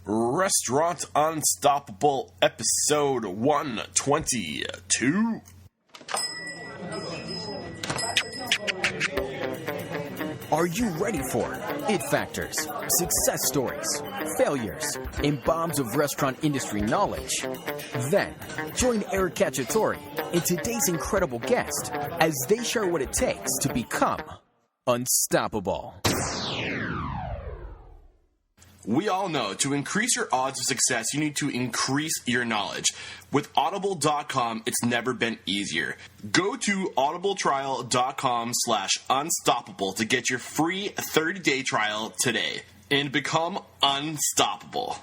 Restaurant Unstoppable, episode 122. Are you ready for it factors, success stories, failures, and bombs of restaurant industry knowledge? Then, join Eric Cacciatore and today's incredible guest as they share what it takes to become unstoppable. We all know to increase your odds of success, you need to increase your knowledge. With Audible.com, it's never been easier. Go to audibletrial.com/unstoppable to get your free 30-day trial today and become unstoppable.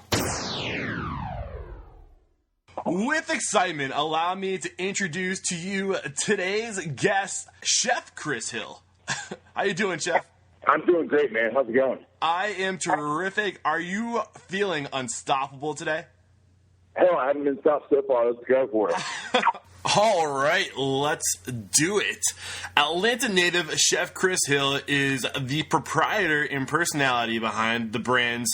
With excitement, allow me to introduce to you today's guest, Chef Chris Hill. How you doing, Chef? I'm doing great, man. How's it going? I am terrific. Are you feeling unstoppable today? Hell, I haven't been stopped so far. Let's go for it. All right, let's do it. Atlanta native Chef Chris Hill is the proprietor and personality behind the brands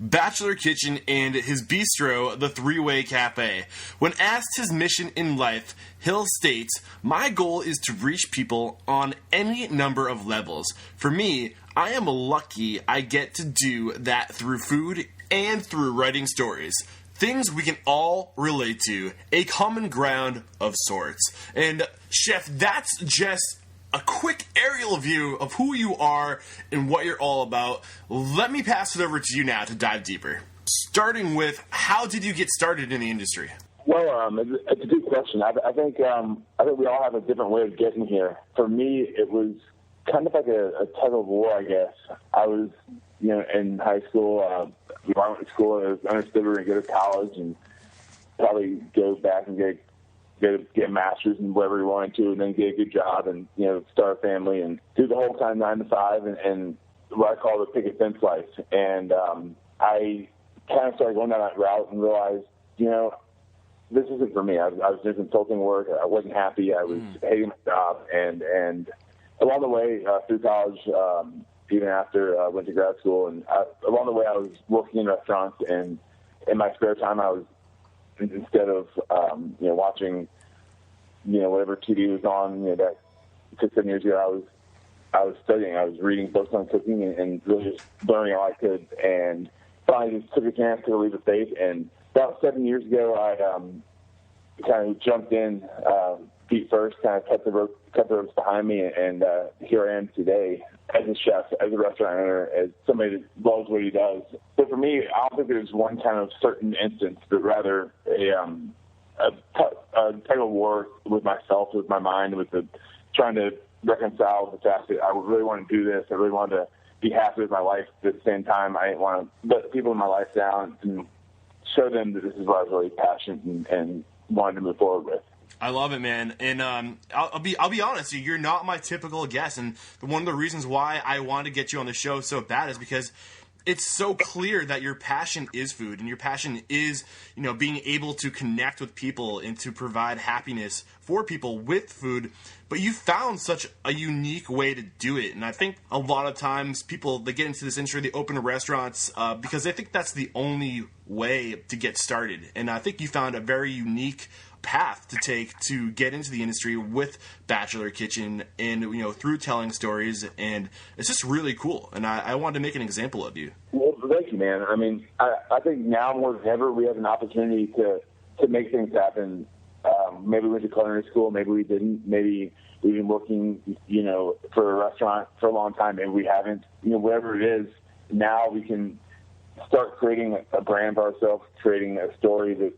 Bachelor Kitchen and his bistro, The Three-Way Cafe. When asked his mission in life, Hill states, "My goal is to reach people on any number of levels. For me, I am lucky I get to do that through food and through writing stories. Things we can all relate to, a common ground of sorts." And Chef, that's just a quick aerial view of who you are and what you're all about. Let me pass it over to you now to dive deeper. Starting with, how did you get started in the industry? Well, it's a good question. I think we all have a different way of getting here. For me, it was kind of like a tug of war, I guess. I was, in high school. I went to school. I was understood we were going to go to college and probably go back and get a master's in whatever we wanted to, and then get a good job and start a family and do the whole time 9 to 5 and what I call the picket fence life. And I kind of started going down that route and realized, this isn't for me. I was doing consulting work. I wasn't happy. I was hating my job, and along the way through college. Even after I went to grad school, and along the way I was working in restaurants, and in my spare time I was, instead of watching whatever TV was on, that 6-7 years ago, I was studying. I was reading books on cooking and really just learning all I could, and finally just took a chance to leave the faith. And about 7 years ago, I kind of jumped in feet first, kind of cut the ropes behind me, and here I am today as a chef, as a restaurant owner, as somebody that loves what he does. So for me, I don't think there's one kind of certain instance, but rather a tug of war with myself, with my mind, with trying to reconcile the fact that I really want to do this. I really wanted to be happy with my life, but at the same time, I didn't want to let people in my life down and show them that this is what I was really passionate and wanted to move forward with. I love it, man. And I'll be honest, you're not my typical guest. And one of the reasons why I wanted to get you on the show so bad is because it's so clear that your passion is food, and your passion is, being able to connect with people and to provide happiness for people with food. But you found such a unique way to do it. And I think a lot of times people, they get into this industry, they open restaurants because they think that's the only way to get started. And I think you found a very unique path to take to get into the industry with Bachelor Kitchen and through telling stories, and it's just really cool, and I wanted to make an example of you. Well, thank you, man. I mean, I think now more than ever we have an opportunity to make things happen. Maybe we went to culinary school, maybe we didn't, maybe we've been working for a restaurant for a long time, maybe we haven't. Whatever it is, now we can start creating a brand for ourselves, creating a story that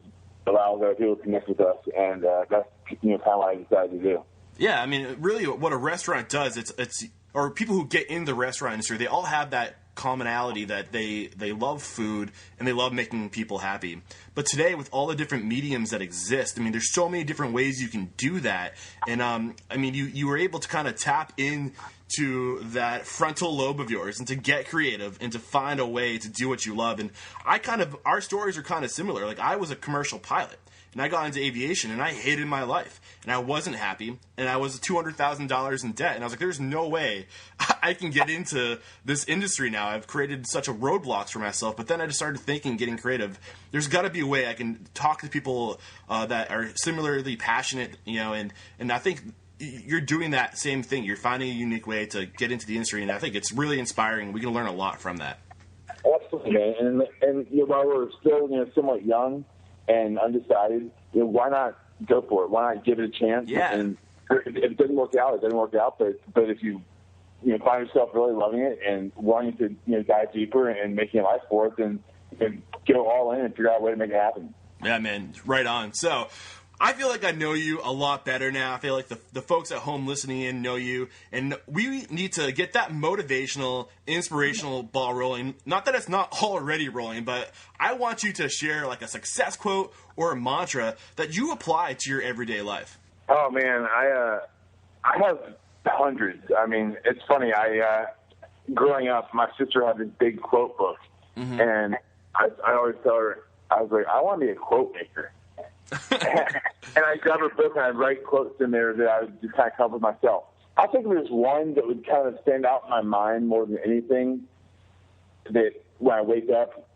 allows other people to connect with us, and that's kind of what I decided to do. Yeah, I mean, really, what a restaurant does, or people who get in the restaurant industry, they all have that commonality that they love food and they love making people happy. But today, with all the different mediums that exist, I mean, there's so many different ways you can do that. And I mean, you were able to kind of tap in to that frontal lobe of yours and to get creative and to find a way to do what you love. And our stories are kind of similar. Like, I was a commercial pilot and I got into aviation and I hated my life and I wasn't happy and I was $200,000 in debt. And I was like, there's no way I can get into this industry now. I've created such a roadblocks for myself. But then I just started thinking, getting creative. There's got to be a way I can talk to people that are similarly passionate, and I think you're doing that same thing. You're finding a unique way to get into the industry, and I think it's really inspiring. We can learn a lot from that. Absolutely, man. And while we're still somewhat young and undecided, why not go for it? Why not give it a chance? Yeah. And if it doesn't work out, it doesn't work out. But if you find yourself really loving it and wanting to dive deeper and making a life for it, then go all in and figure out a way to make it happen. Yeah, man, right on. So I feel like I know you a lot better now. I feel like the folks at home listening in know you, and we need to get that motivational, inspirational ball rolling. Not that it's not already rolling, but I want you to share like a success quote or a mantra that you apply to your everyday life. Oh man, I have hundreds. I mean, it's funny. Growing up, my sister had this big quote book, and I always tell her, I was like, I want to be a quote maker. And I grab her book and I write quotes in there that I would just kind of come up with myself. I think there's one that would kind of stand out in my mind more than anything, that when I wake up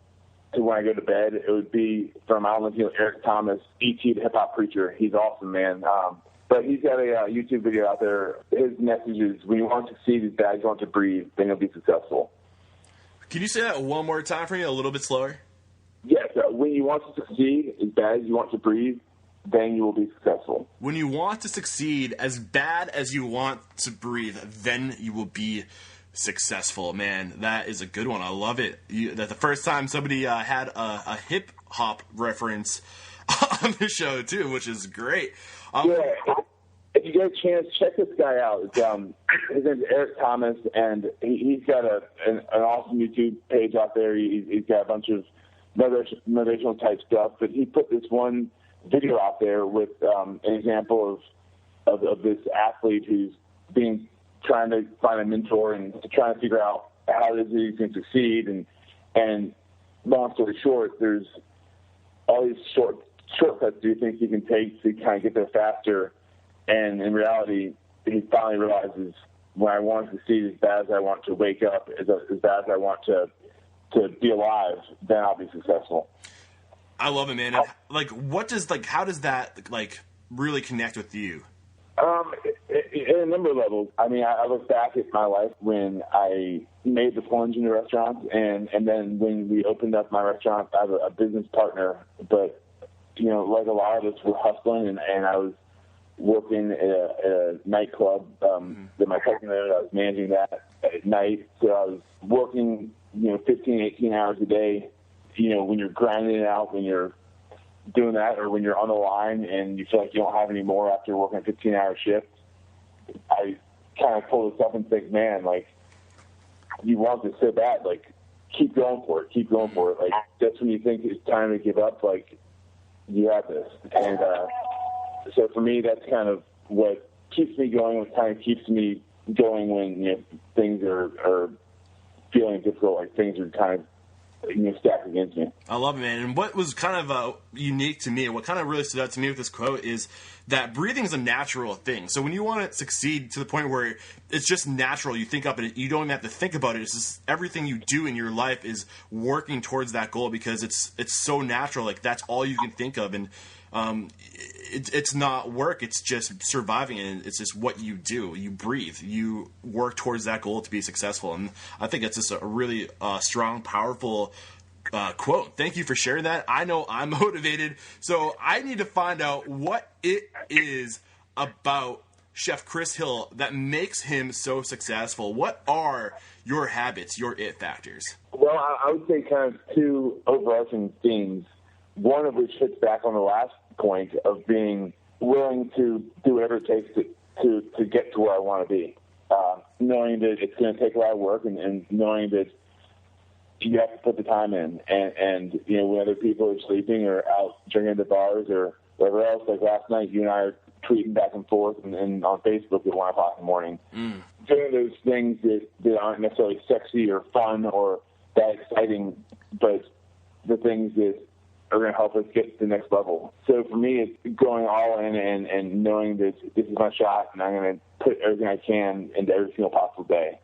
to when I go to bed, it would be from, I don't know if you know Eric Thomas, E.T. the hip-hop preacher. He's awesome, man. But he's got a YouTube video out there. His message is, when you want to succeed as bad as you want to breathe, then you'll be successful. Can you say that one more time for me, a little bit slower? Yes, when you want to succeed as bad as you want to breathe, then you will be successful. When you want to succeed as bad as you want to breathe, then you will be successful. Man, that is a good one. I love it. That the first time somebody had a hip hop reference on the show too, which is great. Yeah, if you get a chance, check this guy out. His name's Eric Thomas, and he's got an awesome YouTube page out there. He's got a bunch of motivational type stuff, but he put this one video out there with an example of this athlete who's trying to find a mentor and trying to figure out how it is that he can succeed. And long story short, there's all these shortcuts do you think you can take to kind of get there faster. And in reality, he finally realizes, when I want to succeed as bad as I want to wake up, as bad as I want to be alive, then I'll be successful. I love it, man. And, how does that really connect with you? In a number of levels. I mean, I look back at my life when I made the plunge into restaurants, and then when we opened up my restaurant, I have a business partner, but like a lot of us were hustling, and I was working at a nightclub that my cousin owned. I was managing that at night, so I was working 15, 18 hours a day. When you're grinding it out, when you're doing that, or when you're on the line and you feel like you don't have any more after working a 15-hour shift, I kind of pull this up and think, man, you want this so bad, keep going for it, keep going for it. That's when you think it's time to give up, you have this. And so for me, that's kind of what keeps me going, what kind of keeps me going when things are feeling difficult, things are kind of stacked against me. I love it, man. And what was kind of unique to me, and what kind of really stood out to me with this quote, is that breathing is a natural thing. So when you want to succeed to the point where it's just natural, you think up and you don't even have to think about it. It's just everything you do in your life is working towards that goal because it's so natural. That's all you can think of, and it's not work. It's just surviving, and it's just what you do. You breathe. You work towards that goal to be successful, and I think it's just a really strong, powerful quote. Thank you for sharing that. I know I'm motivated, so I need to find out what it is about Chef Chris Hill that makes him so successful. What are your habits, your it factors? Well, I would say kind of two overarching themes, one of which hits back on the last point of being willing to do whatever it takes to get to where I want to be. Knowing that it's going to take a lot of work, and knowing that you have to put the time in. And when other people are sleeping or out drinking at the bars or whatever else, like last night, you and I are tweeting back and forth and on Facebook at 1 o'clock in the morning. Doing those things that aren't necessarily sexy or fun or that exciting, but the things that are going to help us get to the next level. So for me, it's going all in and knowing that this is my shot, and I'm going to put everything I can into every single possible day.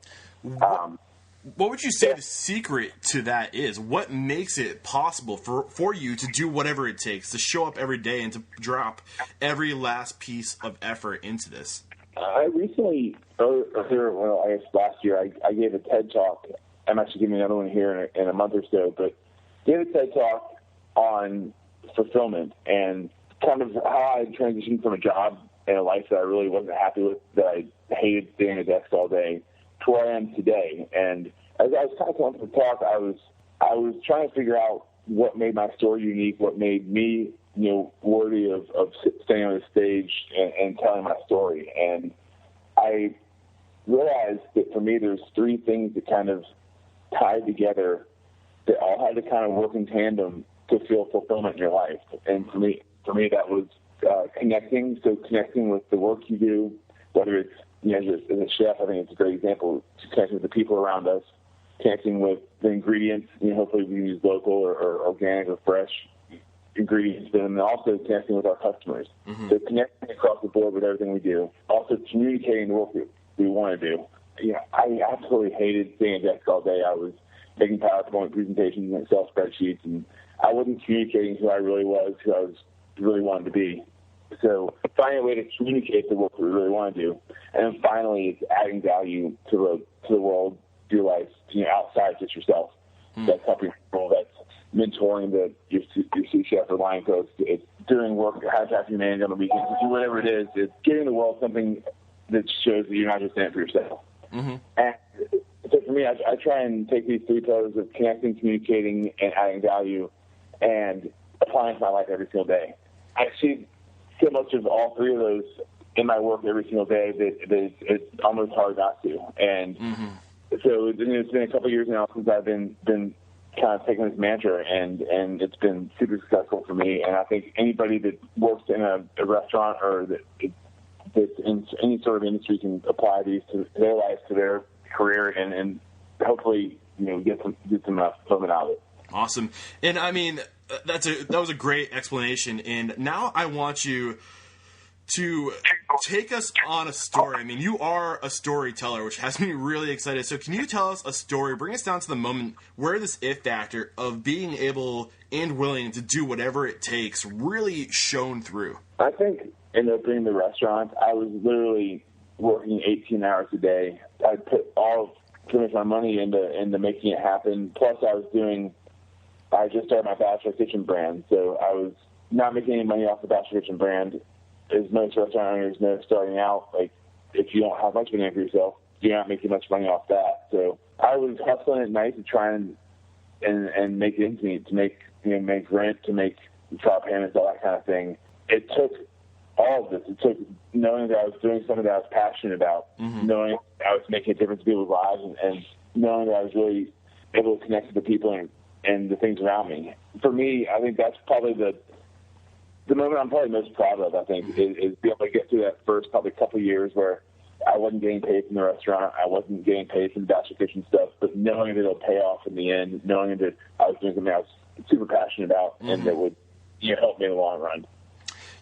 What would you say the secret to that is? What makes it possible for you to do whatever it takes, to show up every day and to drop every last piece of effort into this? I recently, I guess last year, I gave a TED Talk. I'm actually giving another one here in a month or so, but gave a TED Talk on fulfillment and kind of how I transitioned from a job and a life that I really wasn't happy with, that I hated staying at a desk all day, to where I am today. And as I was kind of going through the talk, I was trying to figure out what made my story unique, what made me, worthy of staying on the stage and telling my story. And I realized that for me, there's three things that kind of tied together that all had to kind of work in tandem to feel fulfillment in your life. And for me, that was connecting. So connecting with the work you do, whether it's, as a chef, I think it's a great example, connecting with the people around us, connecting with the ingredients, hopefully we use local or organic or fresh ingredients, and then also connecting with our customers. So connecting across the board with everything we do. Also communicating the work that we want to do. I absolutely hated staying at desk all day. I was making PowerPoint presentations and Excel spreadsheets, and I wasn't communicating who I really was, who I was really wanted to be. So finding a way to communicate the work that we really want to do. And then finally, it's adding value to the world, your life, outside just yourself. That's helping people, that's mentoring your sous chef or line coach. It's doing work, high-traffic managing on the weekends, whatever it is. It's giving the world something that shows that you're not just in it for yourself. And so for me, I try and take these three pillars of connecting, communicating, and adding value and applying to my life every single day. I see so much of all three of those in my work every single day that it's almost hard not to. And so it's been a couple of years now since I've been kind of taking this mantra, and it's been super successful for me. And I think anybody that works in a restaurant or that's in any sort of industry can apply these to their life, to their career, and hopefully get some fulfillment out of it. Awesome. And I mean, that was a great explanation. And now I want you to take us on a story. I mean, you are a storyteller, which has me really excited. So can you tell us a story, bring us down to the moment where this it factor of being able and willing to do whatever it takes really shone through? I think in opening the restaurant, I was literally working 18 hours a day. I put pretty much my money into making it happen. Plus I just started my Bachelor Kitchen brand, so I was not making any money off the Bachelor Kitchen brand. As most restaurant owners know, starting out, like, if you don't have much money for yourself, you're not making much money off that. So I was hustling at night to try and make ends meet, to make rent, to make trial payments, all that kind of thing. It took all of this. It took knowing that I was doing something that I was passionate about, knowing I was making a difference in people's lives, and knowing that I was really able to connect with the people and the things around me. For me, I think that's probably the moment I'm probably most proud of, I think, is being able to get through that first probably couple of years where I wasn't getting paid from the restaurant, I wasn't getting paid from the Bachelor Kitchen stuff, but knowing that it'll pay off in the end, knowing that I was doing something I was super passionate about and that would help me in the long run.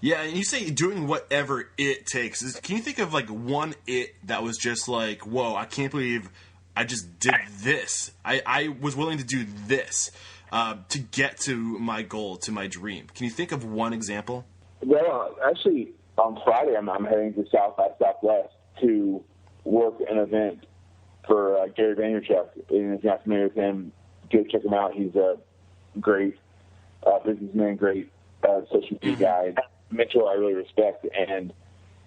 Yeah, and you say doing whatever it takes. Can you think of like one that was just like, whoa, I can't believe I just did this. I was willing to do this to get to my goal, to my dream. Can you think of one example? Well, actually, on Friday, I'm heading to South by Southwest to work an event for Gary Vaynerchuk. And if you're not familiar with him, go check him out. He's a great businessman, great social media guy, mentor I really respect. And,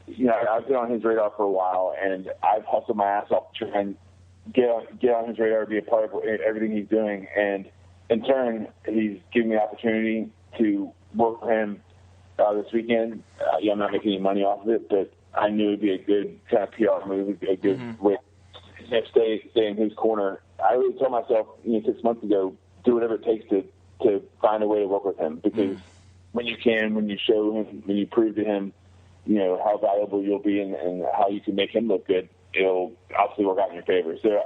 I've been on his radar for a while, and I've hustled my ass off to try and get on his radar, be a part of everything he's doing. And in turn, he's given me the opportunity to work for him this weekend. I'm not making any money off of it, but I knew it'd be a good kind of PR move, a good way to stay in his corner I really told myself, 6 months ago, do whatever it takes to find a way to work with him, because when you show him, when you prove to him, how valuable you'll be and how you can make him look good, it'll obviously work out in your favor. So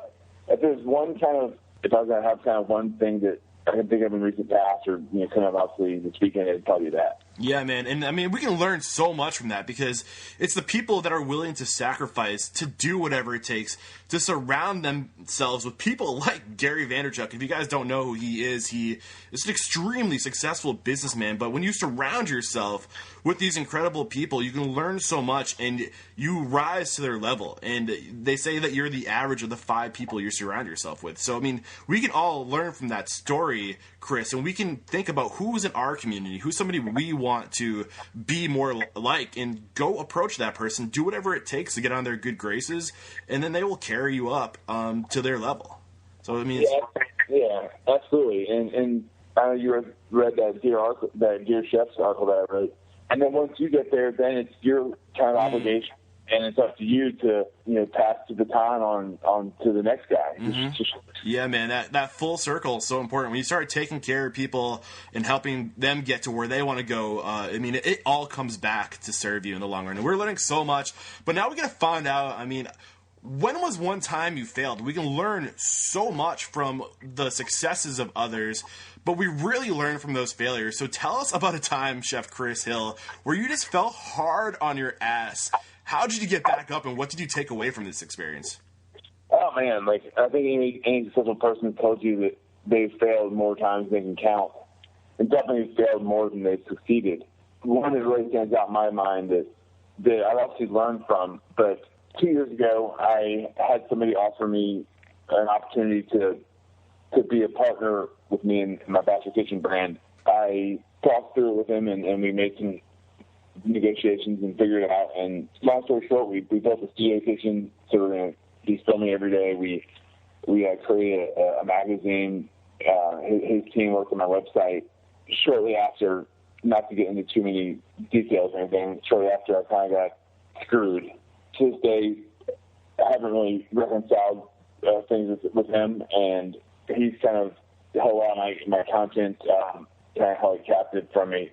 if there's if I was going to have kind of one thing that I can think of in recent past, or kind of obviously this weekend, it'd probably be that. Yeah, man. And I mean, we can learn so much from that, because it's the people that are willing to sacrifice, to do whatever it takes, to surround themselves with people like Gary Vaynerchuk. If you guys don't know who he is an extremely successful businessman. But when you surround yourself with these incredible people, you can learn so much and you rise to their level. And they say that you're the average of the 5 people you surround yourself with. So, I mean, we can all learn from that story, Chris, and we can think about who's in our community, who's somebody we want to be more like, and go approach that person, do whatever it takes to get on their good graces, and then they will carry you up to their level. So, I mean, yeah, absolutely. And I know you read that Dear Chef's article that I wrote. And then once you get there, then it's your kind of obligation, and it's up to you to pass the baton on to the next guy. Yeah, man, that full circle is so important. When you start taking care of people and helping them get to where they want to go, I mean, it all comes back to serve you in the long run. And we're learning so much, but now we got to find out, I mean, when was one time you failed? We can learn so much from the successes of others, but we really learn from those failures. So tell us about a time, Chef Chris Hill, where you just fell hard on your ass. How did you get back up, and what did you take away from this experience? Oh, man, I think any successful person told you that they've failed more times than they can count, and definitely failed more than they've succeeded. One that really stands out in my mind that I've obviously learned from, but 2 years ago, I had somebody offer me an opportunity to be a partner with me in my Bachelor Kitchen brand. I talked through it with him, and we made some negotiations and figured it out. And long story short, we built a studio kitchen, so we're going to be filming every day. We created a magazine. His team worked on my website. Shortly after, not to get into too many details or anything, shortly after I kind of got screwed. To this day, I haven't really reconciled things with him, and he's kind of held a lot of my content kind of held captive from me.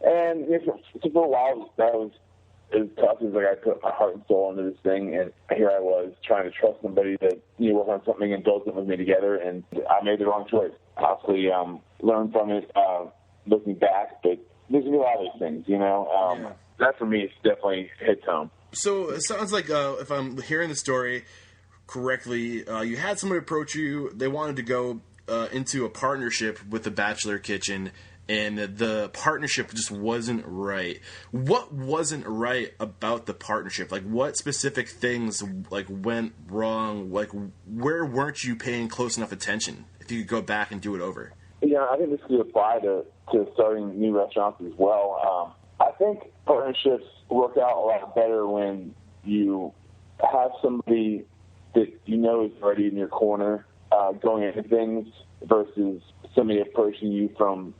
And for a while, it was tough. It was like I put my heart and soul into this thing, and here I was trying to trust somebody to work on something and build something with me together, and I made the wrong choice. Obviously, learned from it looking back, but there's a lot of these things, That for me is definitely hits home. So it sounds like, if I'm hearing the story correctly, you had somebody approach you. They wanted to go into a partnership with the Bachelor Kitchen, and the partnership just wasn't right. What wasn't right about the partnership? Like, what specific things went wrong? Like, where weren't you paying close enough attention? If you could go back and do it over. Yeah, I think this could apply to starting new restaurants as well. I think partnerships work out a lot better when you have somebody that is already in your corner going into things versus somebody approaching you from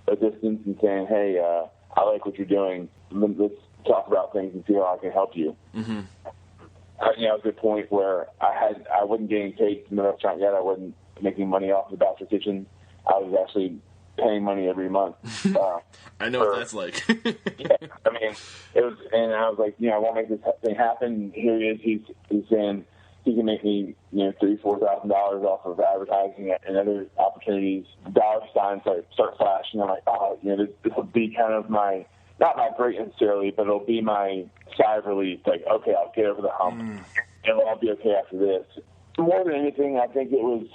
a distance and saying, hey, I like what you're doing. Let's talk about things and see how I can help you. Mm-hmm. I was at a point where I wasn't getting paid from the restaurant yet. I wasn't making money off the Bachelor Kitchen. I was actually paying money every month. I know what that's like. Yeah, I mean, it was, and I was like, I want to make this thing happen. Here he is. He's saying he can make me, $3,000-$4,000 off of advertising and other opportunities. Dollar signs start flashing. I'm like, this will be kind of not my break necessarily, but it'll be my sigh of relief. Like, okay, I'll get over the hump, and I'll be okay after this. More than anything, I think it was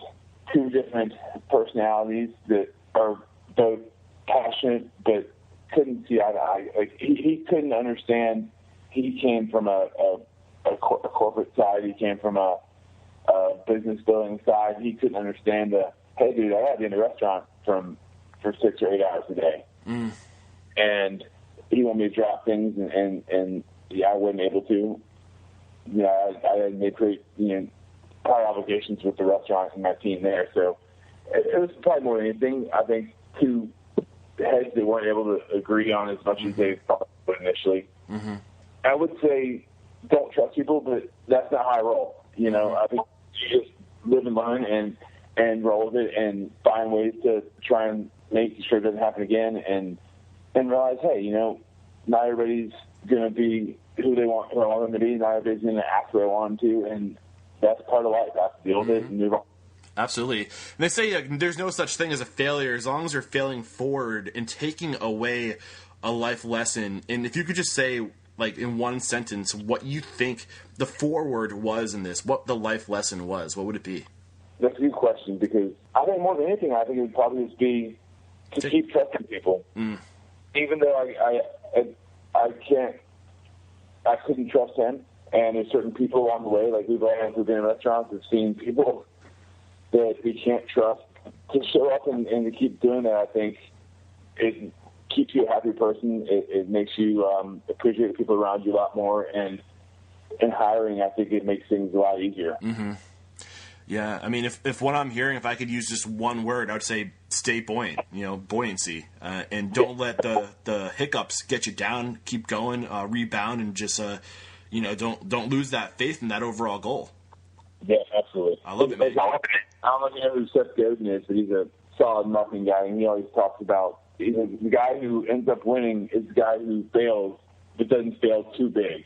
two different personalities that are both passionate but couldn't see eye to eye. Like, he couldn't understand. He came from a corporate side. He came from a business building side. He couldn't understand hey, dude, I got to be in the restaurant for 6 or 8 hours a day. And he wanted me to drop things, and I wasn't able to. I had made great, prior obligations with the restaurant and my team there. So it was probably more than anything, I think, two heads that weren't able to agree on as much as they thought initially. Mm-hmm. I would say don't trust people, but that's not how I roll. I think you just live and learn and roll with it and find ways to try and make sure it doesn't happen again and realize, hey, not everybody's going to be who I want them to be. Not everybody's going to act where I want them to, and that's part of life. I have to deal with it and move on. Absolutely. And they say there's no such thing as a failure as long as you're failing forward and taking away a life lesson. And if you could just say, like, in one sentence, what you think the forward was in this, what the life lesson was, what would it be? That's a good question, because I think more than anything, I think it would probably just be to keep trusting people. Even though I couldn't trust him, and there's certain people along the way, like we've all been in restaurants and seen people that we can't trust. To show up and to keep doing that, I think it keeps you a happy person. It makes you appreciate the people around you a lot more, and in hiring, I think it makes things a lot easier. Mm-hmm. Yeah, I mean, if what I'm hearing, if I could use just one word, I would say stay buoyant, buoyancy, and don't let the hiccups get you down. Keep going, rebound, and just, don't lose that faith in that overall goal. Yeah, absolutely. I love it, man. I don't know if you know who Seth Godin is, but he's a solid marketing guy, and he always talks about the guy who ends up winning is the guy who fails, but doesn't fail too big.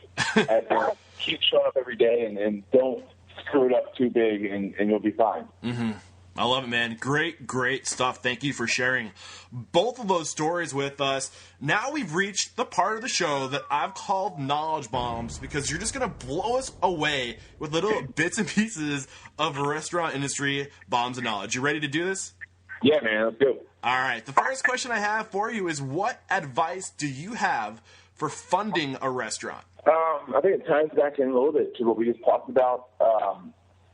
Keep showing up every day and don't screw it up too big, and you'll be fine. Mm-hmm. I love it, man. Great stuff. Thank you for sharing both of those stories with us. Now we've reached the part of the show that I've called Knowledge Bombs, because you're just going to blow us away with little bits and pieces of restaurant industry bombs of knowledge. You ready to do this? Yeah, man. Let's go. All right. The first question I have for you is, what advice do you have for funding a restaurant? I think it ties back in a little bit to what we just talked about.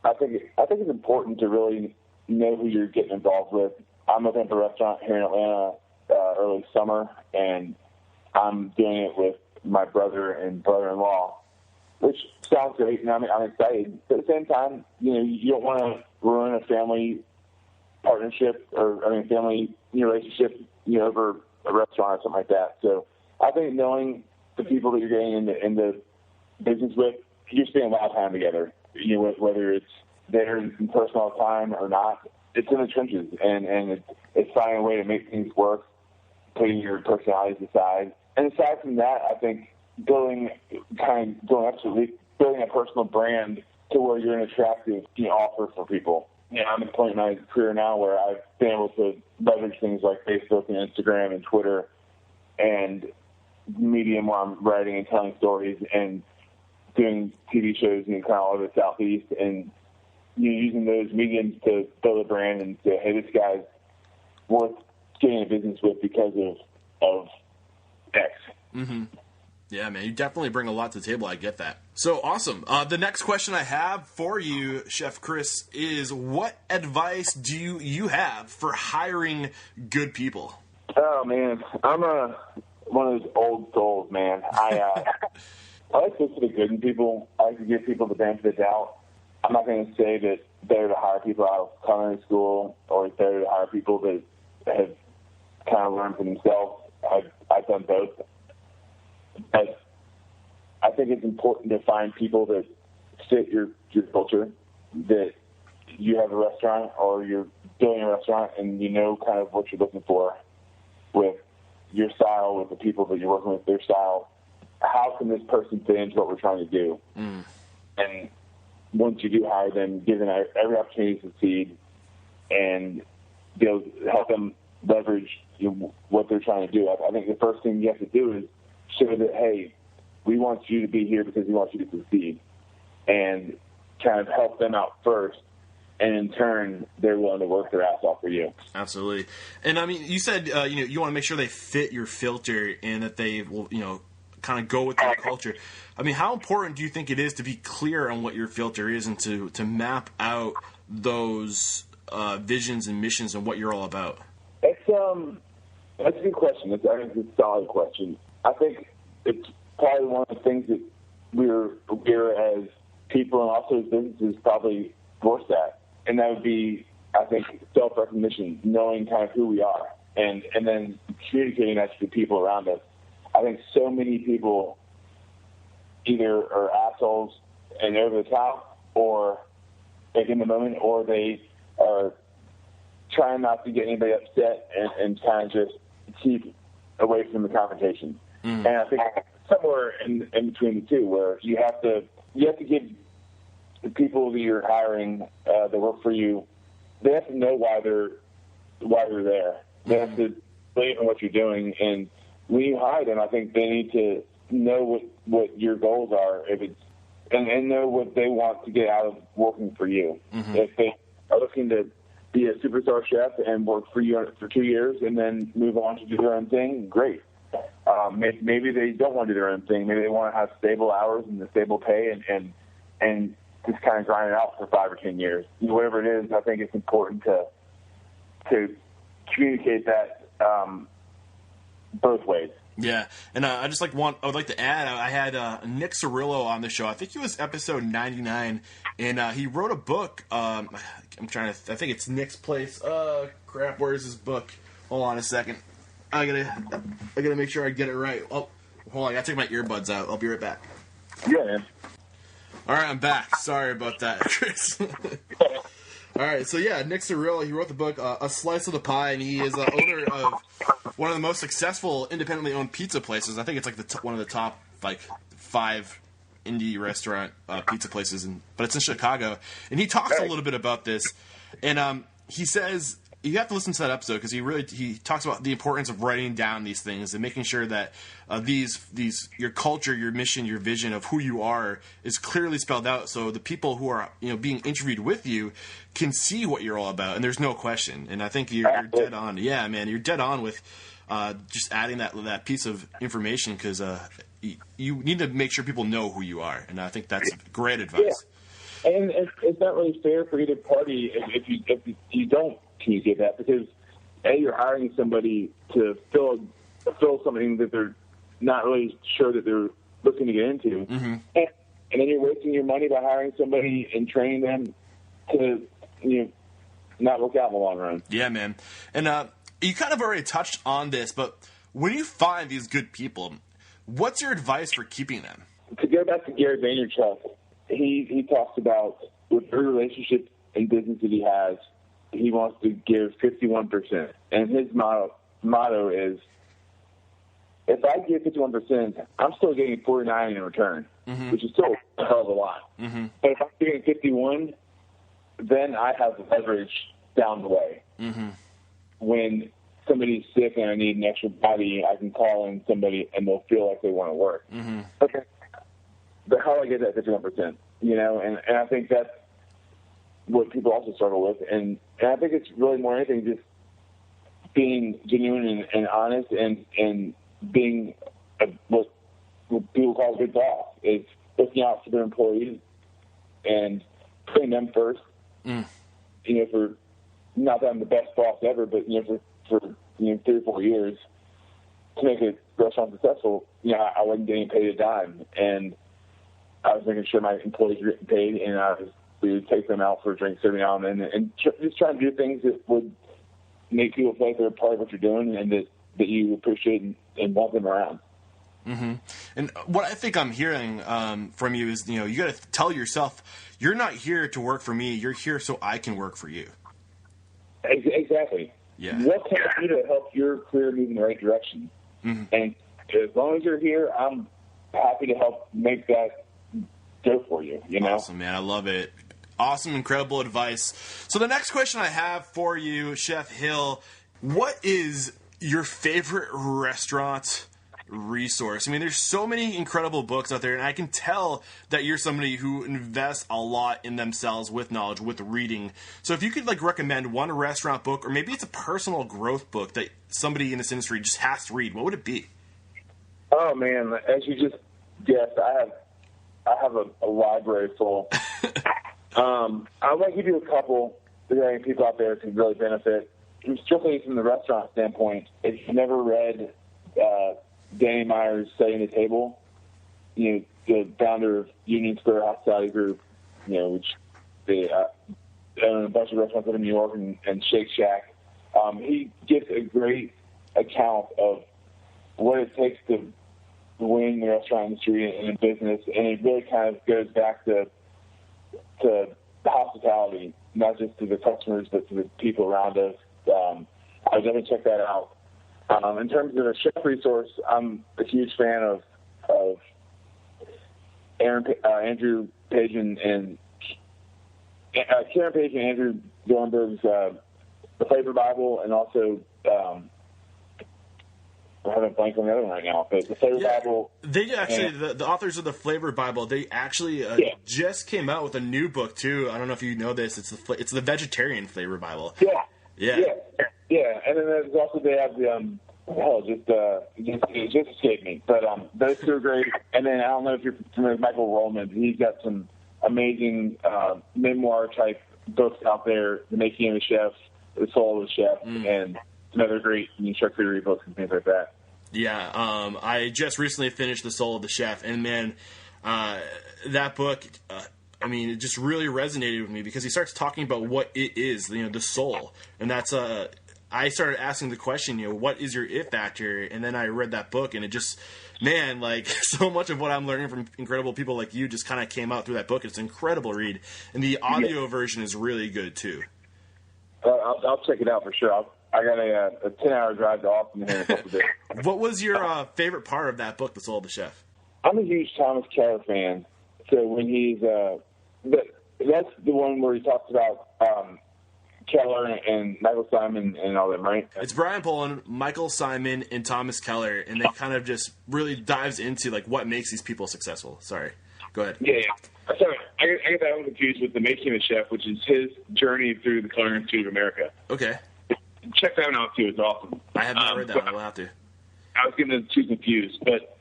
I think it's important to really know who you're getting involved with. I'm opening up a restaurant here in Atlanta early summer, and I'm doing it with my brother and brother-in-law, which sounds great, and I'm excited. But at the same time, you don't want to ruin a family partnership family relationship, over a restaurant or something like that. So I think knowing the people that you're getting in the business with, you're spending a lot of time together. Whether it's there in personal time or not, it's in the trenches, and it's finding a way to make things work, putting your personalities aside. And aside from that, I think building a personal brand to where you're an attractive offer for people. I'm at a point in my career now where I've been able to leverage things like Facebook and Instagram and Twitter and medium where I'm writing and telling stories and doing TV shows kind of all over the Southeast, and using those mediums to build a brand and say, hey, this guy's worth getting a business with because of X. Mm-hmm. Yeah, man, you definitely bring a lot to the table. I get that. So awesome. The next question I have for you, Chef Chris, is what advice do you have for hiring good people? Oh, man, I'm one of those old souls, man. I like to look for the good in people. I like to give people the benefit of the doubt. I'm not going to say that it's better to hire people out of culinary school or it's better to hire people that have kind of learned for themselves. I've done both. But I think it's important to find people that fit your culture, that you have a restaurant or you're building a restaurant and kind of what you're looking for with your style, with the people that you're working with, their style. How can this person fit into what we're trying to do? Mm. And once you do hire them, give them every opportunity to succeed and be able to help them leverage what they're trying to do. I think the first thing you have to do is show that, hey, we want you to be here because we want you to succeed, and kind of help them out first. And in turn, they're willing to work their ass off for you. Absolutely. And I mean, you said, you want to make sure they fit your filter and that they will, kind of go with your culture. I mean, how important do you think it is to be clear on what your filter is and to map out those visions and missions and what you're all about? That's a good question. I think it's a solid question. I think it's probably one of the things that we're as people and also as businesses probably force that. And that would be, I think, self-recognition, knowing kind of who we are, and then communicating that to the people around us. I think so many people either are assholes and over the top, or like in the moment, or they are trying not to get anybody upset and kind of just keep away from the confrontation. And I think somewhere in between the two, where you have to give the people that you're hiring that work for you, they have to know why they're there. They have to believe in what you're doing, and when you hire them, I think they need to know what your goals are, and know what they want to get out of working for you. If they are looking to be a superstar chef and work for you for 2 years and then move on to do their own thing, great. Maybe they don't want to do their own thing. Maybe they want to have stable hours and a stable pay and just kind of grind it out for 5 or 10 years. Whatever it is, I think it's important to communicate that both ways. Yeah, and I would like to add, I had Nick Cirillo on the show. I think it was episode 99, and he wrote a book. I think it's Nick's Place. Crap, where's his book? Hold on a second. I gotta make sure I get it right. Oh, hold on, I gotta take my earbuds out. I'll be right back. Yeah, man. All right, I'm back. Sorry about that, Chris. All right, so yeah, Nick Cirillo, he wrote the book A Slice of the Pie, and he is the owner of one of the most successful independently owned pizza places. I think it's like one of the top 5 indie restaurant pizza places, but it's in Chicago. And he talks a little bit about this, and he says you have to listen to that episode because he talks about the importance of writing down these things and making sure that these your culture, your mission, your vision of who you are is clearly spelled out, so the people who are being interviewed with you can see what you're all about, and there's no question. And I think you're dead on. Yeah, man, you're dead on with just adding that piece of information because you need to make sure people know who you are, and I think that's great advice. Yeah. And it's not really fair for either party if you don't communicate that, because you're hiring somebody to fill something that they're not really sure that they're looking to get into, and then you're wasting your money by hiring somebody and training them to not work out in the long run. Yeah, man. And you kind of already touched on this, but when you find these good people, what's your advice for keeping them? To go back to Gary Vaynerchuk, he talks about with every relationship and business that he has, he wants to give 51%. And his motto is, if I give 51%, I'm still getting 49 in return, which is still a hell of a lot. But if I'm getting 51, then I have leverage down the way. When somebody's sick and I need an extra body, I can call in somebody and they'll feel like they want to work. Okay. But how do I get that 51%? And I think that's what people also struggle with. And I think it's really more anything just being genuine and honest and being what people call a good boss, is looking out for their employees and putting them first. For not that I'm the best boss ever, but for 3 or 4 years to make a restaurant successful, I wasn't getting paid a dime, and I was making sure my employees were getting paid, and we would take them out for a drink every now and then, and just trying to do things that would make people feel like they're part of what you're doing and that you appreciate and want them around. And what I think I'm hearing from you is, you got to tell yourself, you're not here to work for me. You're here so I can work for you. Exactly. Yeah. What can I do to help your career move in the right direction? And as long as you're here, I'm happy to help make that go for you. Awesome, man. I love it. Awesome, incredible advice. So the next question I have for you, Chef Hill, what is your favorite restaurant resource? I mean, there's so many incredible books out there, and I can tell that you're somebody who invests a lot in themselves with knowledge, with reading. So if you could recommend one restaurant book, or maybe it's a personal growth book that somebody in this industry just has to read, what would it be? Oh man, as you just guessed, I have a library full. I want to give you a couple that I think people out there could really benefit. Strictly from the restaurant standpoint, if you've never read Danny Meyer's Setting the Table, the founder of Union Square Hospitality Group, which they own a bunch of restaurants in New York and Shake Shack. He gives a great account of what it takes to win the restaurant industry and in business, and it really kind of goes back to the hospitality, not just to the customers, but to the people around us. I would definitely check that out. In terms of a chef resource, I'm a huge fan of Andrew Page and Karen Page and Andrew Dornberg's The Flavor Bible, and also I have a blank on the other one right now. But The Flavor Bible. They actually, the authors of The Flavor Bible, they actually just came out with a new book too. I don't know if you know this. It's the Vegetarian Flavor Bible. Yeah. And then there's also, they have the just escaped me. But those two are great. And then I don't know if you're familiar with Michael Rollman. He's got some amazing memoir type books out there. The Making of a Chef, The Soul of a Chef, and some other great charcuterie books and things like that. Yeah, I just recently finished The Soul of the Chef, and man, that book, it just really resonated with me because he starts talking about what it is, the soul, and that's I started asking the question, what is your it factor? And then I read that book, and it just, man, like so much of what I'm learning from incredible people like you just kind of came out through that book. It's an incredible read, and the audio version is really good too. I'll check it out for sure. I got a 10-hour drive to Austin here in a couple days. What was your favorite part of that book, The Soul of the Chef? I'm a huge Thomas Keller fan. So when he's that's the one where he talks about Keller and Michael Simon and all them, right? It's Brian Poland, Michael Simon, and Thomas Keller, and they kind of just really dives into like what makes these people successful. Sorry, go ahead. Yeah. Sorry, I get that one confused with The Making of a Chef, which is his journey through the Culinary Institute of America. Okay. Check that one out too. It's awesome. I have not read that one. I will have to. I was getting the two confused, but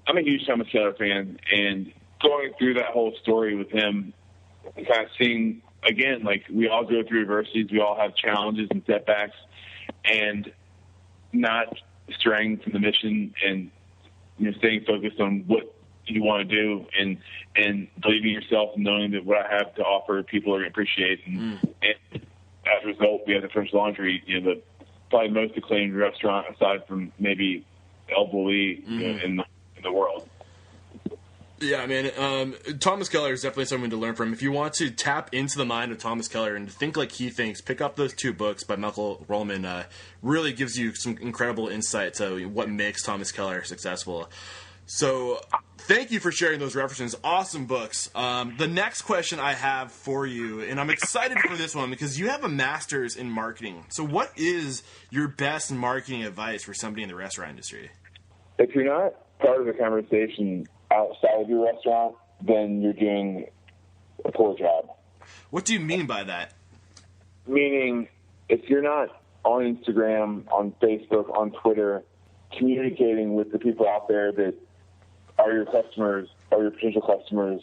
I'm a huge Thomas Keller fan, and going through that whole story with him, and kind of seeing again, like we all go through adversities, we all have challenges and setbacks, and not straying from the mission, and staying focused on what you want to do, and believing in yourself, and knowing that what I have to offer, people are going to appreciate, and as a result, we have the French Laundry, the probably most acclaimed restaurant aside from maybe El Bulli in the world. Yeah, man. Thomas Keller is definitely something to learn from. If you want to tap into the mind of Thomas Keller and think like he thinks, pick up those two books by Michael Rollman. Really gives you some incredible insight to what makes Thomas Keller successful. So thank you for sharing those references. Awesome books. The next question I have for you, and I'm excited for this one because you have a master's in marketing. So what is your best marketing advice for somebody in the restaurant industry? If you're not part of the conversation outside of your restaurant, then you're doing a poor job. What do you mean by that? Meaning, if you're not on Instagram, on Facebook, on Twitter, communicating with the people out there that are your customers, or your potential customers,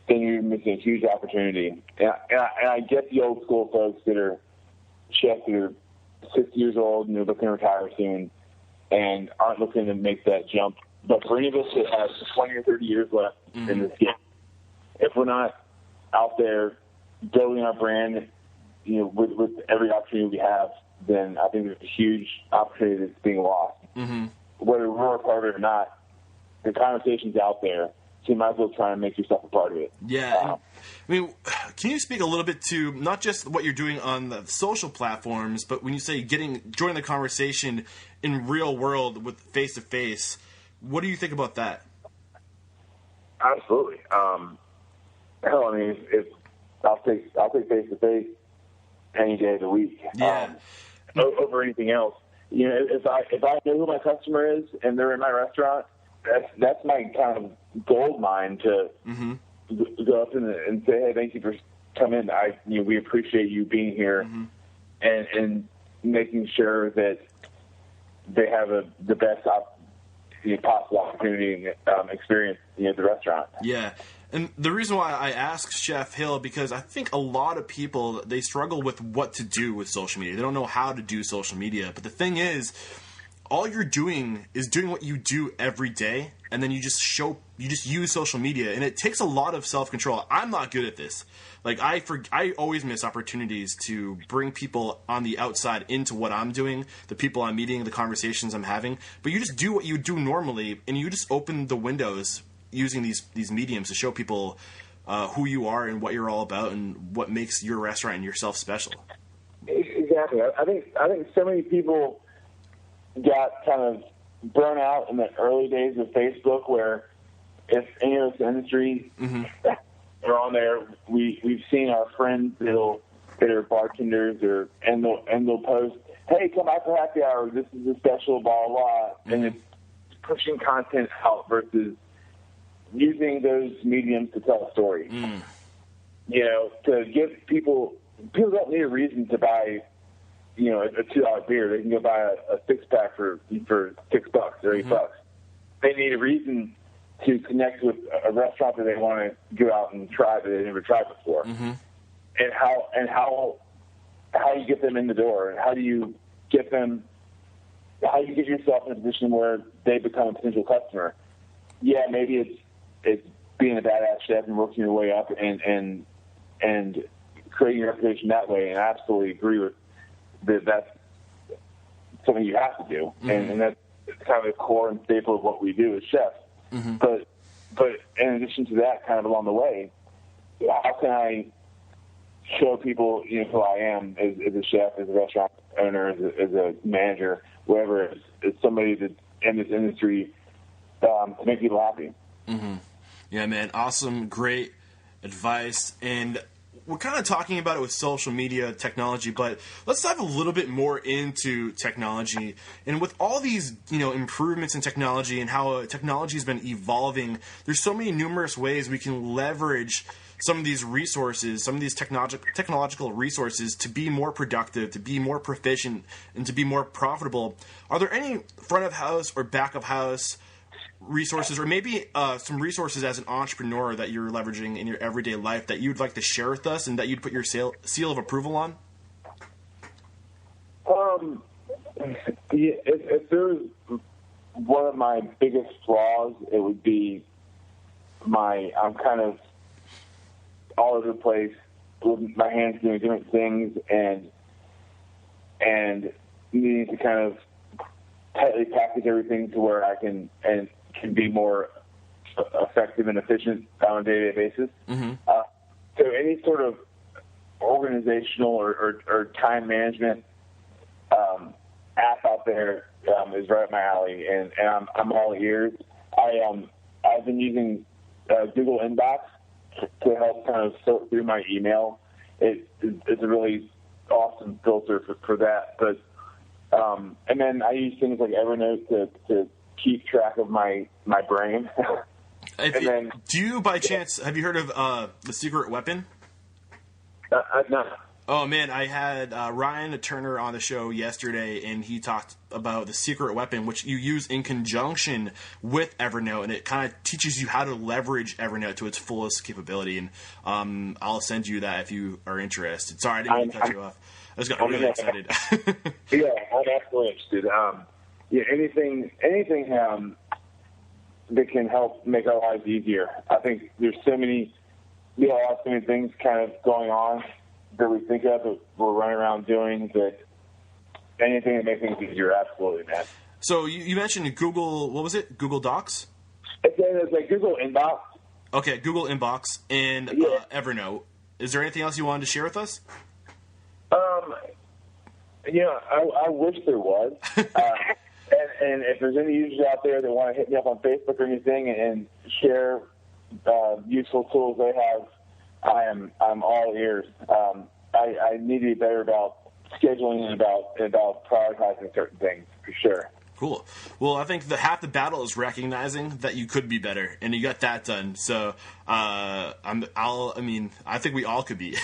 then you're missing a huge opportunity. And I get the old school folks that are chefs that are 60 years old and they're looking to retire soon and aren't looking to make that jump. But for any of us that have 20 or 30 years left in this game, if we're not out there building our brand, with every opportunity we have, then I think there's a huge opportunity that's being lost. Mm-hmm. Whether we're a part of it or not, the conversation's out there, so you might as well try and make yourself a part of it. Yeah. Can you speak a little bit to not just what you're doing on the social platforms, but when you say joining the conversation in real world with face-to-face, what do you think about that? Absolutely. If I'll take face-to-face any day of the week. Yeah. Over anything else. If I know who my customer is and they're in my restaurant, that's my kind of gold mine to go up and say, hey, thank you for coming. We appreciate you being here, and making sure that they have the best possible opportunity and experience at the restaurant. Yeah. And the reason why I asked Chef Hill, because I think a lot of people, they struggle with what to do with social media. They don't know how to do social media. But the thing is, all you're doing is doing what you do every day, and then you just use social media, and it takes a lot of self-control. I'm not good at this. Like, I always miss opportunities to bring people on the outside into what I'm doing, the people I'm meeting, the conversations I'm having. But you just do what you do normally, and you just open the windows using these mediums to show people who you are and what you're all about and what makes your restaurant and yourself special. Exactly. I think so many people got kind of burnt out in the early days of Facebook, where if any of us in the industry are on there, we've seen our friends that are bartenders and they'll post, "Hey, come out for happy hour. This is a special, blah blah," and it's pushing content out versus using those mediums to tell a story. You know, to give people don't need a reason to buy, you know, a $2 beer. They can go buy a 6-pack for $6 or $8. They need a reason to connect with a restaurant that they want to go out and try that they never tried before. And how you get them in the door, and how you get yourself in a position where they become a potential customer. Yeah, maybe it's being a badass chef and working your way up and creating your reputation that way. And I absolutely agree with that. That's something you have to do, and that's kind of the core and staple of what we do as chefs. But in addition to that, kind of along the way, how can I show people, you know, who I am as a chef, as a restaurant owner, as a manager, whatever, as somebody that's in this industry, to make people happy. Yeah, man, awesome, great advice. And we're kind of talking about it with social media technology, but let's dive a little bit more into technology. And with all these, you know, improvements in technology and how technology has been evolving, there's so many numerous ways we can leverage some of these resources, some of these technological resources to be more productive, to be more proficient, and to be more profitable. Are there any front of house or back of house resources, or maybe some resources as an entrepreneur that you're leveraging in your everyday life that you'd like to share with us and that you'd put your seal of approval on? If there's one of my biggest flaws, it would be I'm kind of all over the place with my hands doing different things and needing to kind of tightly package everything to where I can be more effective and efficient on a day-to-day basis. So any sort of organizational or time management app out there is right up my alley, and I'm all ears. I've been using Google Inbox to help kind of sort through my email. It's a really awesome filter for that. But and then I use things like Evernote to keep track of my brain. Do you, by chance, have you heard of The Secret Weapon? No. Oh, man, I had Ryan Turner on the show yesterday, and he talked about The Secret Weapon, which you use in conjunction with Evernote, and it kind of teaches you how to leverage Evernote to its fullest capability. And I'll send you that if you are interested. Sorry, I didn't mean to cut you off. I just got really excited. Yeah, I'm absolutely interested. Anything that can help make our lives easier. I think there's so many things kind of going on that we think of that we're running around doing, that anything that makes things easier, absolutely, man. So you mentioned Google, what was it? Google Docs? It's like Google Inbox. Okay, Google Inbox and Evernote. Is there anything else you wanted to share with us? I wish there was. And if there's any users out there that want to hit me up on Facebook or anything and share useful tools they have, I'm all ears. I need to be better about scheduling and about prioritizing certain things, for sure. Cool. Well, I think half the battle is recognizing that you could be better, and you got that done. So, I think we all could be.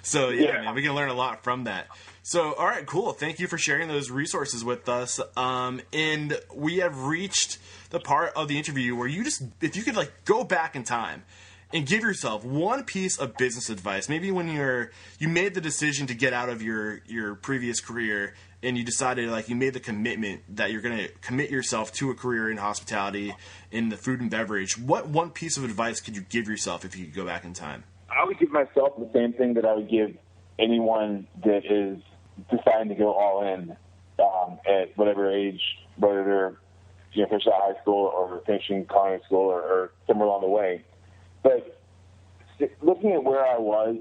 So, yeah, man, we can learn a lot from that. So, all right, cool. Thank you for sharing those resources with us. And we have reached the part of the interview where if you could go back in time and give yourself one piece of business advice, maybe when you made the decision to get out of your previous career and you decided, you made the commitment that you're going to commit yourself to a career in hospitality, in the food and beverage, what one piece of advice could you give yourself if you could go back in time? I would give myself the same thing that I would give anyone that is deciding to go all in at whatever age, whether they're fresh out of high school or finishing culinary school or somewhere along the way. But looking at where I was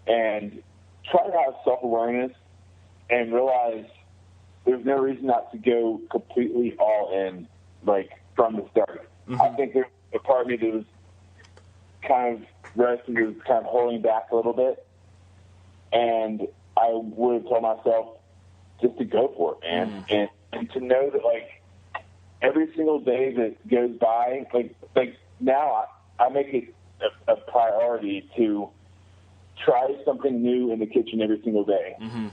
and trying to have self-awareness and realize there's no reason not to go completely all in, like, from the start. I think there's a part of me that was kind of resting, was kind of holding back a little bit, and I would have told myself just to go for it, man, and to know that, like, every single day that goes by, like now I make it a priority to try something new in the kitchen every single day. And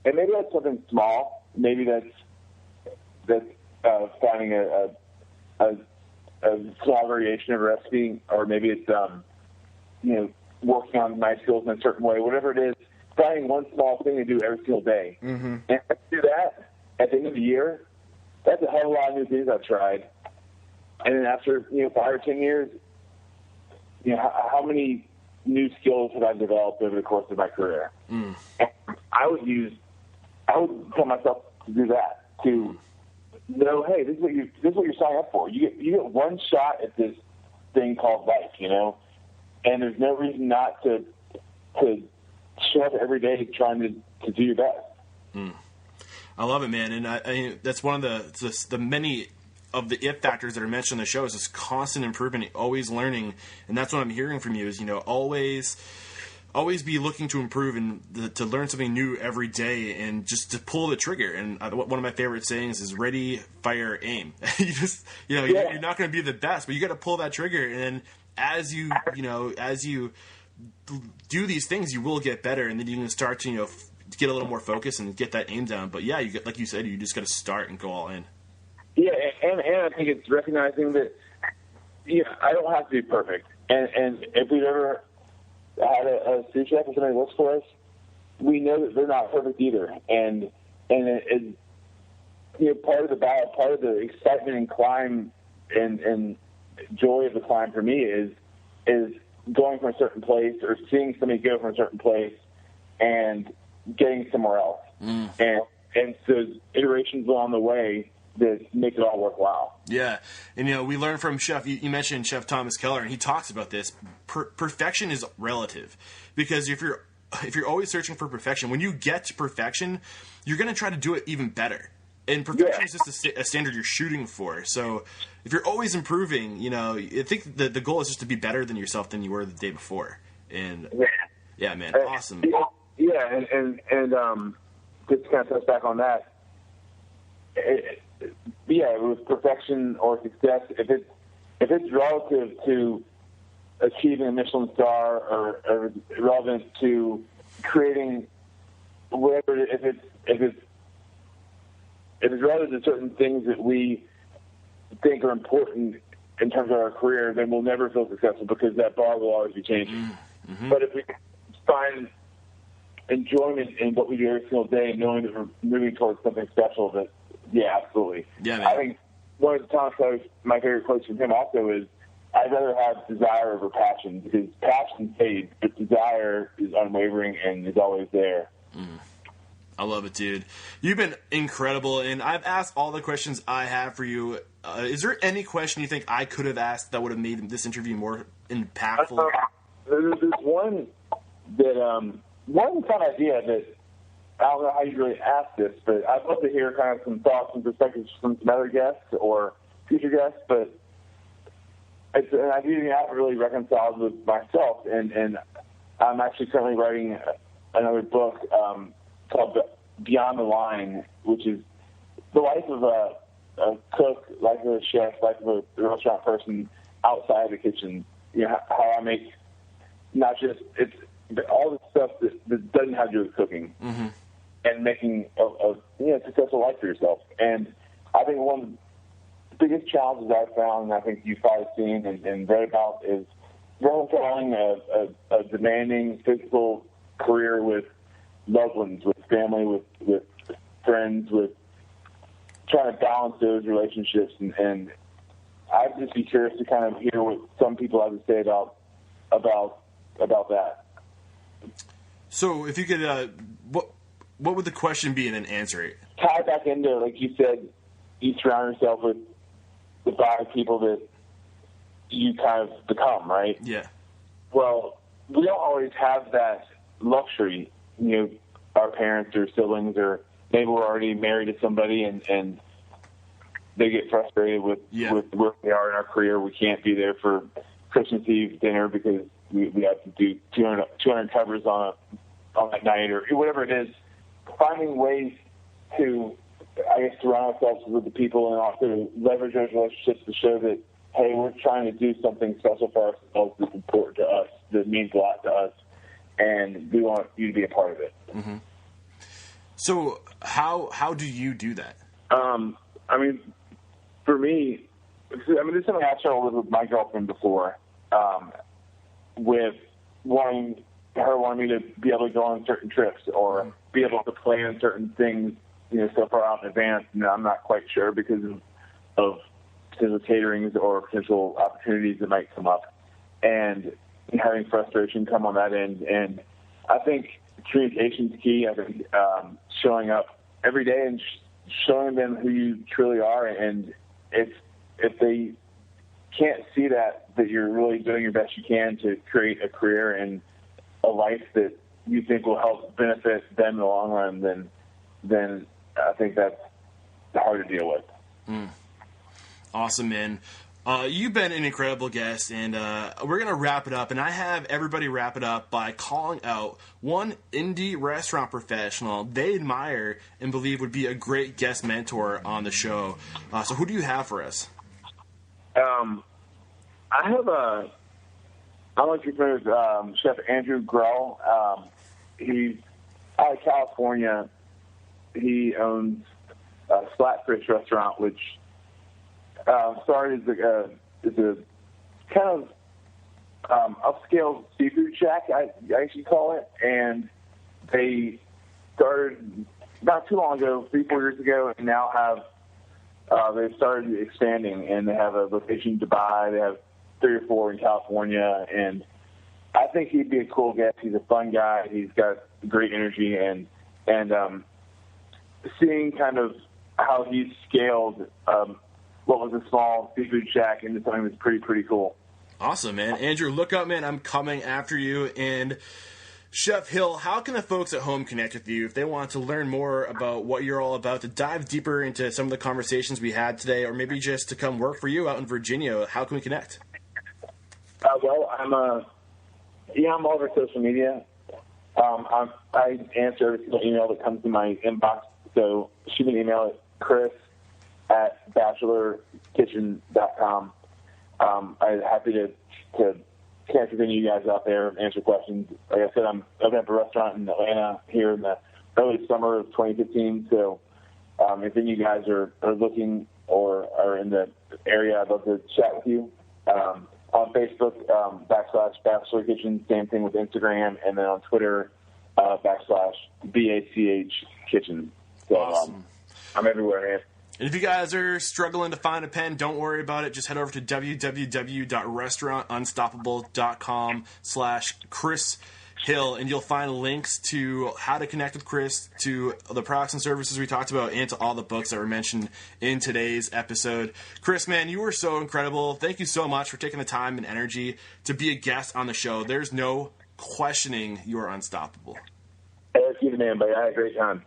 maybe that's something small. Maybe that's finding a small variation of a recipe, or maybe it's working on my skills in a certain way. Whatever it is, finding one small thing to do every single day. And if I do that at the end of the year, that's a hell of a lot of new things I've tried. And then after 5 or 10 years, how many new skills have I developed over the course of my career? And I would tell myself to do that, to know, hey, this is what you're signing up for. You get one shot at this thing called life, and there's no reason not to show up every day trying to do your best. I love it, man, and I that's one of the many of the if factors that are mentioned on the show is this constant improvement, always learning, and that's what I'm hearing from you is always be looking to improve and to learn something new every day, and just to pull the trigger. And one of my favorite sayings is ready, fire, aim. You're not going to be the best, but you got to pull that trigger, and then as you do these things, you will get better, and then you can start to get a little more focused and get that aim down. But yeah, like you said, you just got to start and go all in. Yeah, and I think it's recognizing that I don't have to be perfect, and if we've ever had a sous chef or somebody who works for us, we know that they're not perfect either, and part of the battle, part of the excitement and climb and joy of the climb for me is going from a certain place or seeing somebody go from a certain place and getting somewhere else, and so iterations along the way that make it all worthwhile. Yeah, and we learned from Chef. You mentioned Chef Thomas Keller, and he talks about this. Perfection is relative, because if you're always searching for perfection, when you get to perfection, you're going to try to do it even better. And perfection is just a standard you're shooting for. So if you're always improving, I think the goal is just to be better than yourself than you were the day before. And yeah, man, awesome. Yeah, and just to kind of touch back on that. With perfection or success, if it's relative to achieving a Michelin star or relevant to creating whatever, if it's relative to certain things that we think are important in terms of our career, then we'll never feel successful because that bar will always be changing. But if we find enjoyment in what we do every single day, knowing that we're moving towards something special, that yeah, absolutely. Yeah, man. I think one of the Thomas Keller's, my favorite quotes from him also is, I'd rather have desire over passion, because passion fades, but desire is unwavering and is always there. I love it, dude. You've been incredible, and I've asked all the questions I have for you. Is there any question you think I could have asked that would have made this interview more impactful? There's one that, one kind of idea that, I don't know how you really ask this, but I'd love to hear kind of some thoughts and perspectives from some other guests or future guests, but it's an idea that I haven't really reconciled with myself, and I'm actually currently writing another book called Beyond the Line, which is the life of a cook, life of a chef, life of a restaurant person outside the kitchen. How I make not just all the stuff that doesn't have to do with cooking, and making a successful life for yourself. And I think one of the biggest challenges I've found, and I think you've probably seen and read about, is reconciling a demanding physical career with loved ones, with family, with friends, with trying to balance those relationships. And I'd just be curious to kind of hear what some people have to say about that. So if you could, what would the question be and then answer it? Tie back into, like you said, you surround yourself with the 5 people that you kind of become, right? Yeah. well, we don't always have that luxury. Our parents or siblings, or maybe we're already married to somebody, and they get frustrated with where we are in our career. We can't be there for Christmas Eve dinner because we have to do 200 covers on that night, or whatever it is. Finding ways to, I guess, surround ourselves with the people and also leverage those relationships to show that, hey, we're trying to do something special for ourselves that's important to us, that means a lot to us, and we want you to be a part of it. Mm-hmm. So how do you do that? For me, this is something I struggled with my girlfriend before, with wanting me to be able to go on certain trips or be able to plan certain things, so far out in advance. I'm not quite sure because of potential caterings or potential opportunities that might come up, and having frustration come on that end. And I think communication's key. I think showing up every day and showing them who you truly are, and if they can't see that you're really doing your best you can to create a career and a life that you think will help benefit them in the long run, then I think that's hard to deal with. Awesome, man. You've been an incredible guest, and we're going to wrap it up. And I have everybody wrap it up by calling out one indie restaurant professional they admire and believe would be a great guest mentor on the show. So who do you have for us? I have I don't know if you're familiar with Chef Andrew Grell. He's out of California. He owns a Flatfish restaurant, which started as a kind of upscale seafood shack, I actually call it. And they started not too long ago, 3-4 years ago, and now they've started expanding, and they have a location in Dubai. They have 3 or 4 in California, and I think he'd be a cool guest. He's a fun guy. He's got great energy, and seeing kind of how he's scaled what was a small seafood shack into something that's pretty cool. Awesome, man. Andrew, look up, man. I'm coming after you. And Chef Hill, how can the folks at home connect with you if they want to learn more about what you're all about, to dive deeper into some of the conversations we had today, or maybe just to come work for you out in Virginia? How can we connect? Well, I'm all over social media. I answer every single email that comes to my inbox. So shoot me an email at chris@bachelorkitchen.com. I'm happy to connect with any of you guys out there and answer questions. Like I said, I'm opening up a restaurant in Atlanta here in the early summer of 2015. So if any of you guys are looking or are in the area, I'd love to chat with you. On Facebook, /Bachelor Kitchen, same thing with Instagram, and then on Twitter, /BACH Kitchen. So awesome. I'm everywhere, man. And if you guys are struggling to find a pen, don't worry about it. Just head over to www.restaurantunstoppable.com/Chris Hill, and you'll find links to how to connect with Chris, to the products and services we talked about, and to all the books that were mentioned in today's episode. Chris, man, you were so incredible. Thank you so much for taking the time and energy to be a guest on the show. There's no questioning you are unstoppable. Thank you, man, buddy. I had a great time.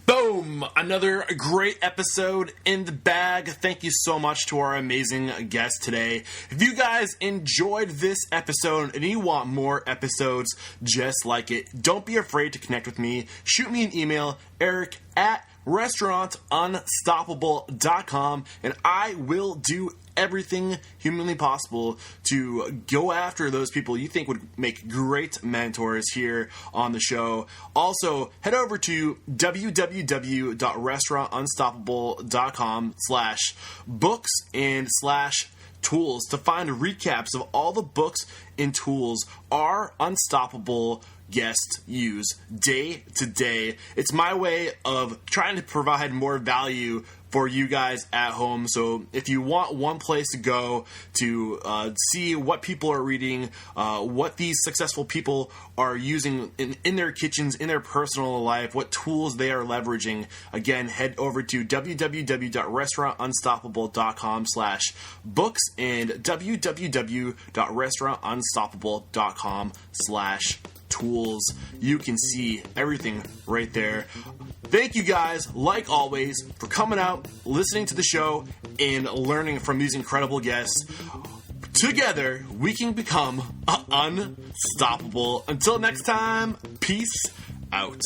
Boom! Another great episode in the bag. Thank you so much to our amazing guest today. If you guys enjoyed this episode and you want more episodes just like it, don't be afraid to connect with me. Shoot me an email, eric@restaurantunstoppable.com, and I will do everything humanly possible to go after those people you think would make great mentors here on the show. Also, head over to www.restaurantunstoppable.com/books and /tools to find recaps of all the books and tools our Unstoppable guests use day to day. It's my way of trying to provide more value for you guys at home. So if you want one place to go to see what people are reading, what these successful people are using in their kitchens, in their personal life, what tools they are leveraging, again, head over to www.restaurantunstoppable.com/books and www.restaurantunstoppable.com/tools. You can see everything right there. Thank you guys, like always, for coming out, listening to the show, and learning from these incredible guests. Together, we can become unstoppable. Until next time, peace out.